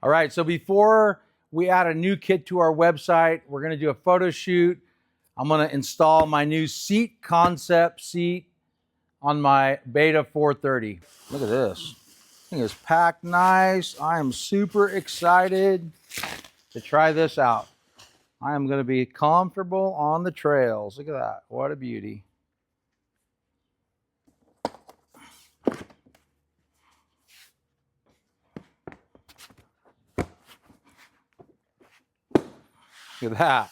All right, so before we add a new kit to our website, we're gonna do a photo shoot. I'm gonna install my new seat concept seat on my Beta 430. Look at this. Thing is packed nice. I am super excited to try this out. I am gonna be comfortable on the trails. Look at that, what a beauty. Look at that.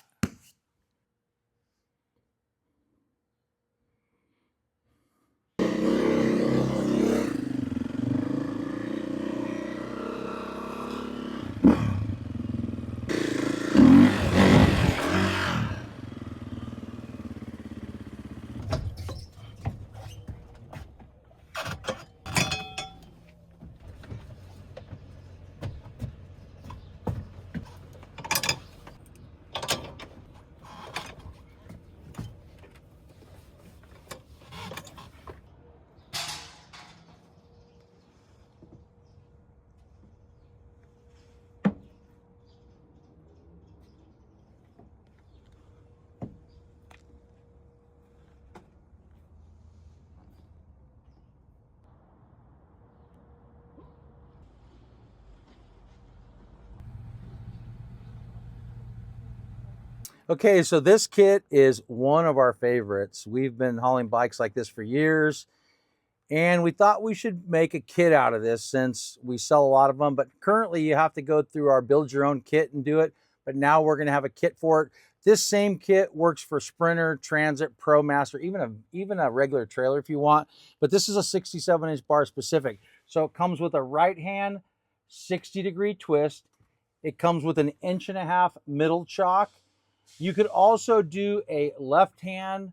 Okay, so this kit is one of our favorites. We've been hauling bikes like this for years, and we thought we should make a kit out of this since we sell a lot of them, but currently you have to go through our build your own kit and do it, but now we're gonna have a kit for it. This same kit works for Sprinter, Transit, Pro, Master, even a regular trailer if you want, but this is a 67-inch bar specific. So it comes with a right hand 60-degree twist. It comes with an 1.5-inch middle chock. You could also do a left hand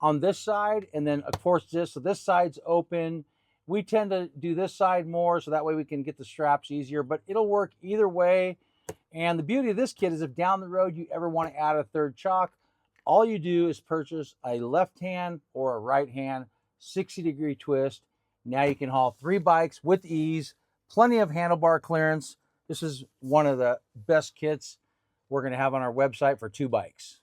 on this side, and then of course so this side's open. We tend to do this side more so that way we can get the straps easier, but it'll work either way. And the beauty of this kit is if down the road you ever want to add a third chock, all you do is purchase a left hand or a right hand 60-degree twist. Now you can haul 3 bikes with ease, plenty of handlebar clearance. This is one of the best kits we're going to have on our website for 2 bikes.